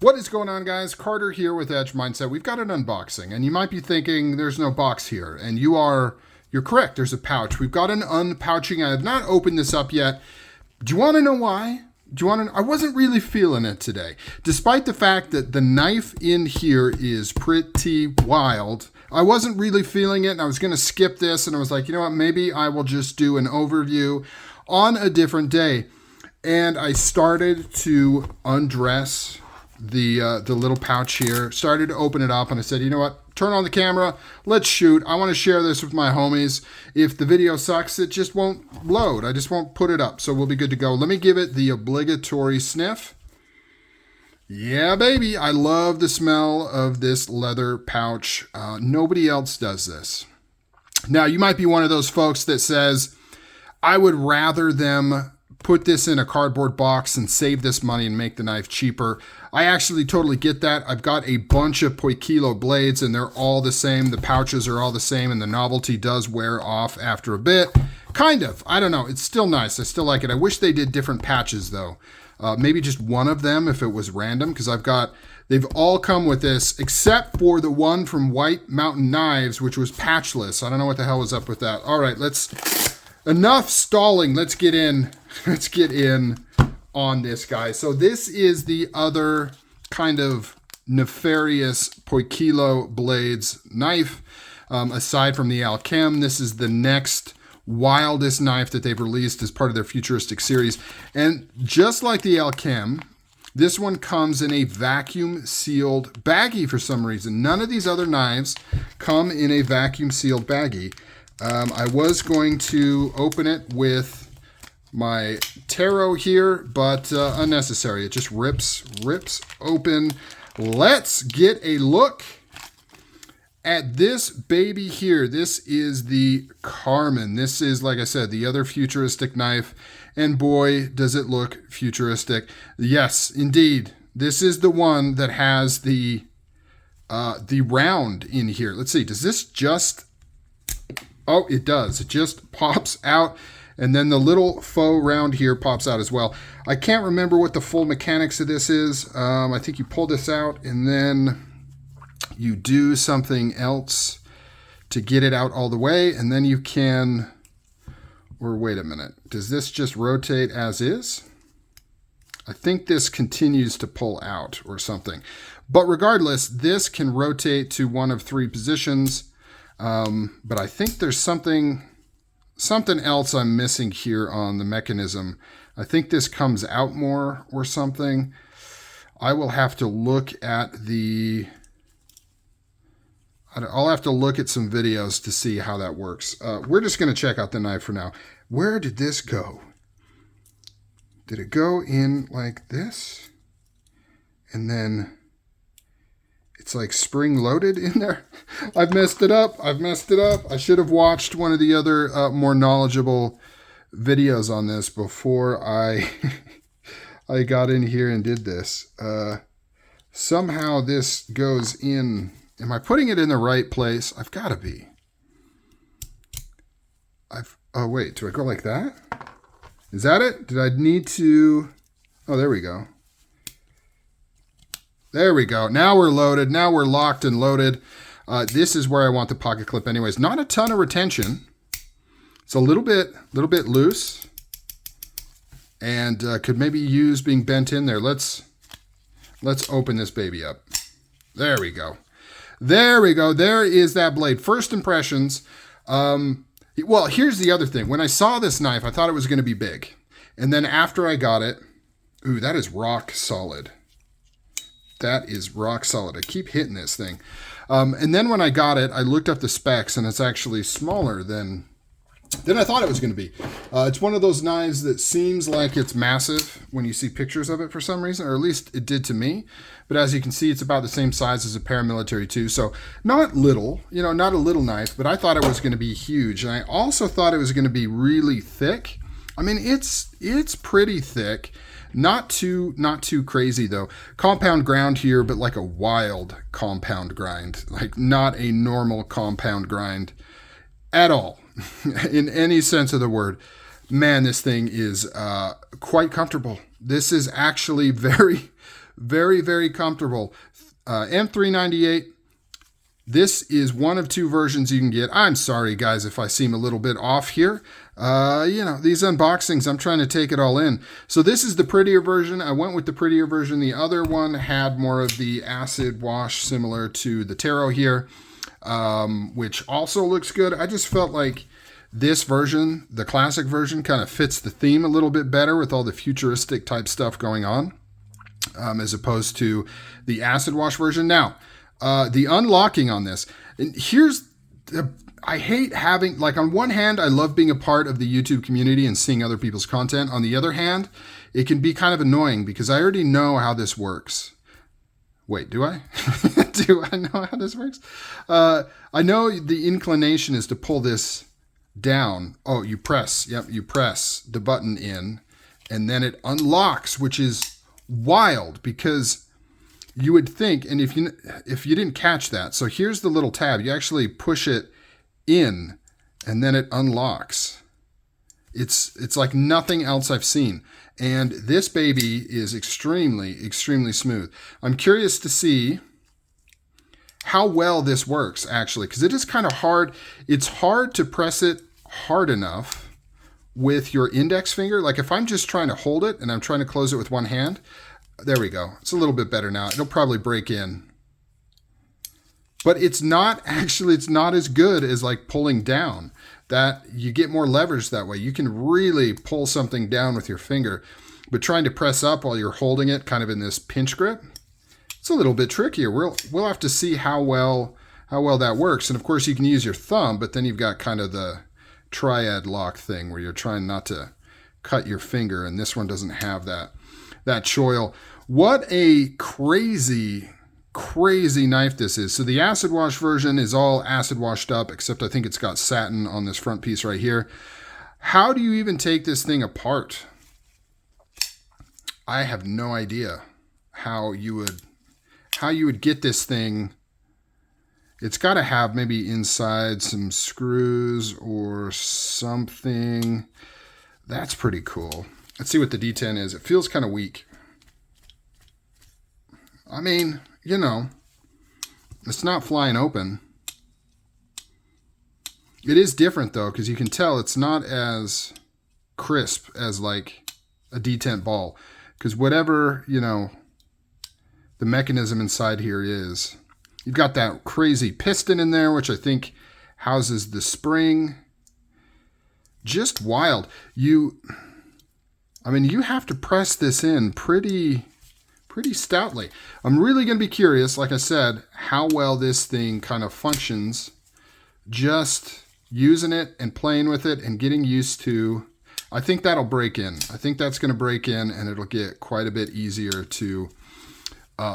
What is going on, guys? Carter here with Edge Mindset. We've got an unboxing, and you might be thinking there's no box here, and you're correct. There's a pouch. We've got an unpouching. I have not opened this up yet. Do you want to know why? I wasn't really feeling it today. Despite the fact that the knife in here is pretty wild, I wasn't really feeling it, and I was going to skip this, and I was like, you know what? Maybe I will just do an overview on a different day. And I started to undress the little pouch here, started to open it up, and I said, you know what, turn on the camera, let's shoot. I want to share this with my homies. If the video sucks, it just won't load. I just won't put it up, so we'll be good to go. Let me give it the obligatory sniff. Yeah, baby, I love the smell of this leather pouch. Nobody else does this. Now, you might be one of those folks that says, I would rather them put this in a cardboard box and save this money and make the knife cheaper. I actually totally get that. I've got a bunch of Poikilo blades and they're all the same. The pouches are all the same and the novelty does wear off after a bit. Kind of. I don't know. It's still nice. I still like it. I wish they did different patches though. Maybe just one of them if it was random, because they've all come with this except for the one from White Mountain Knives, which was patchless. I don't know what the hell was up with that. All right, enough stalling. Let's get in. Let's get in on this, guy. So this is the other kind of nefarious Poikilo Blades knife. Aside from the Alchem, this is the next wildest knife that they've released as part of their Futuristic series. And just like the Alchem, this one comes in a vacuum sealed baggie for some reason. None of these other knives come in a vacuum sealed baggie. I was going to open it with my Taro here, but unnecessary. It just rips open. Let's get a look at this baby here. This is the Carmen. This is, like I said, the other futuristic knife, and boy, does it look futuristic. Yes, indeed. This is the one that has the round in here. Let's see. Does this just... Oh, it does. It just pops out, and then the little faux round here pops out as well. I can't remember what the full mechanics of this is. I think you pull this out, and then you do something else to get it out all the way, and then you can... Or wait a minute. Does this just rotate as is? I think this continues to pull out or something. But regardless, this can rotate to one of three positions. But I think there's something else I'm missing here on the mechanism. I think this comes out more or something. I will have to look at I'll have to look at some videos to see how that works. We're just going to check out the knife for now. Where did this go? Did it go in like this? And then... it's like spring loaded in there. I've messed it up. I should have watched one of the other more knowledgeable videos on this before I I got in here and did this. Somehow this goes in. Am I putting it in the right place? I've got to be. Oh wait, do I go like that? Is that it? Did I need to? Oh, there we go. There we go. Now we're loaded. Now we're locked and loaded. This is where I want the pocket clip anyways. Not a ton of retention. It's a little bit loose. And could maybe use being bent in there. Let's open this baby up. There we go. There we go. There is that blade. First impressions. Well, here's the other thing. When I saw this knife, I thought it was going to be big. And then after I got it, ooh, that is rock solid. That is rock solid. I keep hitting this thing. And then when I got it, I looked up the specs, and it's actually smaller than I thought it was going to be. It's one of those knives that seems like it's massive when you see pictures of it for some reason, or at least it did to me. But as you can see, it's about the same size as a paramilitary 2. So not little, not a little knife, but I thought it was going to be huge. And I also thought it was going to be really thick. I mean, it's pretty thick. Not too crazy though. Compound grind here, but like a wild compound grind. Like not a normal compound grind at all. In any sense of the word. Man, this thing is quite comfortable. This is actually very, Very, very comfortable. M398. This is one of two versions you can get. I'm sorry, guys, if I seem a little bit off here. These unboxings, I'm trying to take it all in. So this is the prettier version. I went with the prettier version. The other one had more of the acid wash, similar to the Taro here, which also looks good. I just felt like this version, the classic version, kind of fits the theme a little bit better with all the futuristic type stuff going on, as opposed to the acid wash version. Now, the unlocking on this, and I hate having, like, on one hand, I love being a part of the YouTube community and seeing other people's content. On the other hand, it can be kind of annoying because I already know how this works. Wait, do I? Do I know how this works? I know the inclination is to pull this down. Oh, you press the button in, and then it unlocks, which is wild because you would think, and if you didn't catch that, so here's the little tab. You actually push it in, and then it unlocks. It's like nothing else I've seen. And this baby is extremely, extremely smooth. I'm curious to see how well this works, actually, because it is kind of hard. It's hard to press it hard enough with your index finger. Like if I'm just trying to hold it and I'm trying to close it with one hand, there we go. It's a little bit better now. It'll probably break in. But it's not as good as like pulling down. That you get more leverage that way. You can really pull something down with your finger. But trying to press up while you're holding it kind of in this pinch grip, it's a little bit trickier. We'll have to see how well that works. And of course you can use your thumb, but then you've got kind of the triad lock thing where you're trying not to cut your finger, and this one doesn't have that choil. What a crazy knife this is. So the acid wash version is all acid washed up, except I think it's got satin on this front piece right here. How do you even take this thing apart? I have no idea how you would get this thing. It's got to have maybe inside some screws or something. That's pretty cool. Let's see what the D10 is. It feels kind of weak. I mean, it's not flying open. It is different though, because you can tell it's not as crisp as like a detent ball. Because whatever, the mechanism inside here is, you've got that crazy piston in there, which I think houses the spring. Just wild. You have to press this in pretty stoutly. I'm really going to be curious, like I said, how well this thing kind of functions. Just using it and playing with it and getting used to. I think that'll break in. I think that's going to break in, and it'll get quite a bit easier to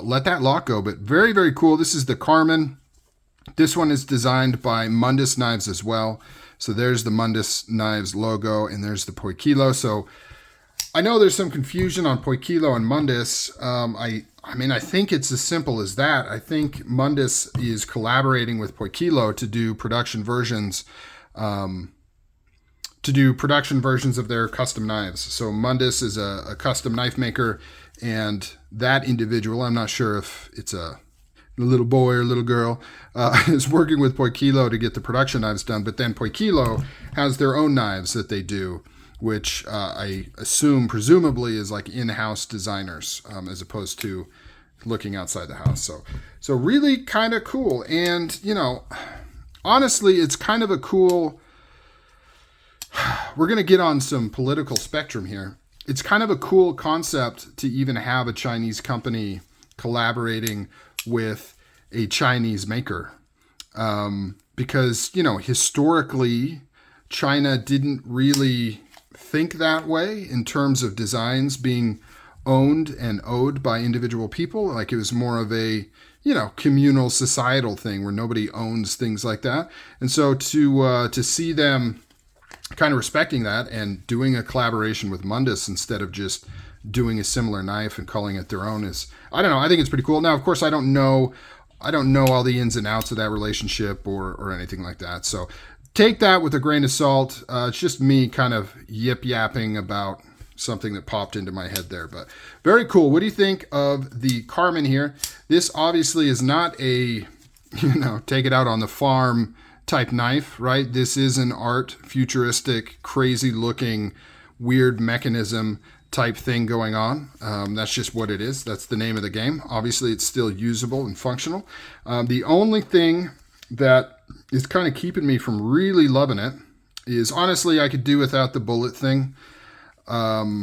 let that lock go. But very, very cool. This is the Carmen. This one is designed by Mundus Knives as well. So there's the Mundus Knives logo, and there's the Poikilo. So I know there's some confusion on Poikilo and Mundus. I think it's as simple as that. I think Mundus is collaborating with Poikilo to do production versions of their custom knives. So Mundus is a custom knife maker, and that individual, I'm not sure if it's a little boy or little girl, is working with Poikilo to get the production knives done. But then Poikilo has their own knives that they do, which I assume presumably is like in-house designers, as opposed to looking outside the house. So really kind of cool. And, honestly, it's kind of a cool, we're going to get on some political spectrum here. It's kind of a cool concept to even have a Chinese company collaborating with a Chinese maker. Because, historically, China didn't really think that way in terms of designs being owned and owed by individual people. Like it was more of a, communal societal thing where nobody owns things like that. And so to see them kind of respecting that and doing a collaboration with Mundus instead of just doing a similar knife and calling it their own is, I don't know, I think it's pretty cool. Now, of course, I don't know all the ins and outs of that relationship or anything like that. So take that with a grain of salt. It's just me kind of yip-yapping about something that popped into my head there. But very cool. What do you think of the Carmen here? This obviously is not a, take it out on the farm type knife, right? This is an art, futuristic, crazy looking, weird mechanism type thing going on. That's just what it is. That's the name of the game. Obviously, it's still usable and functional. The only thing that is kind of keeping me from really loving it is, honestly, I could do without the bullet thing. I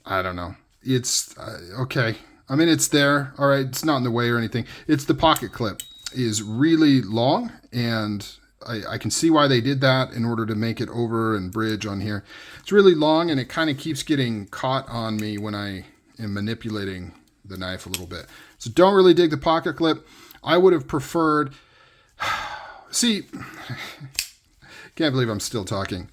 don't know. It's okay. I mean, it's there. All right. It's not in the way or anything. It's the pocket clip is really long, and I can see why they did that in order to make it over and bridge on here. It's really long, and it kind of keeps getting caught on me when I am manipulating the knife a little bit. So don't really dig the pocket clip. I would have preferred... See, can't believe I'm still talking.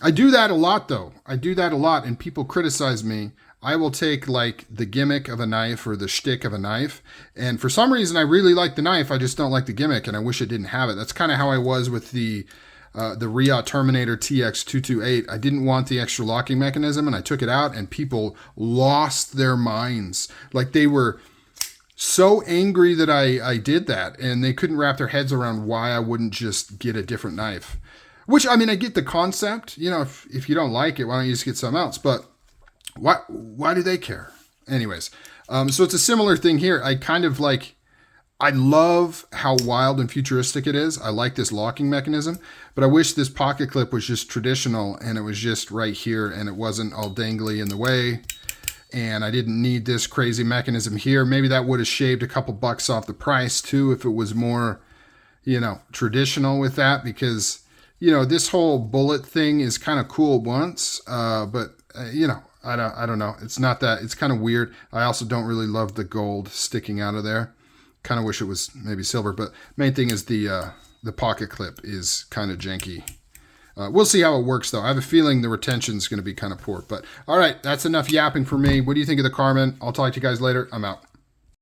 I do that a lot, though. I do that a lot, and people criticize me. I will take, like, the gimmick of a knife or the shtick of a knife, and for some reason, I really like the knife. I just don't like the gimmick, and I wish I didn't have it. That's kind of how I was with the Riot Terminator TX228. I didn't want the extra locking mechanism, and I took it out, and people lost their minds. Like, they were so angry that I did that, and they couldn't wrap their heads around why I wouldn't just get a different knife. Which, I mean, I get the concept. If you don't like it, why don't you just get something else? But why do they care? Anyways, so it's a similar thing here. I love how wild and futuristic it is. I like this locking mechanism, but I wish this pocket clip was just traditional and it was just right here and it wasn't all dangly in the way. And I didn't need this crazy mechanism here. Maybe that would have shaved a couple bucks off the price too if it was more, traditional with that, because, this whole bullet thing is kind of cool once, but I don't know. It's not that. It's kind of weird. I also don't really love the gold sticking out of there. Kind of wish it was maybe silver, but main thing is the pocket clip is kind of janky. We'll see how it works, though. I have a feeling the retention is going to be kind of poor. But all right, that's enough yapping for me. What do you think of the Carmen? I'll talk to you guys later. I'm out.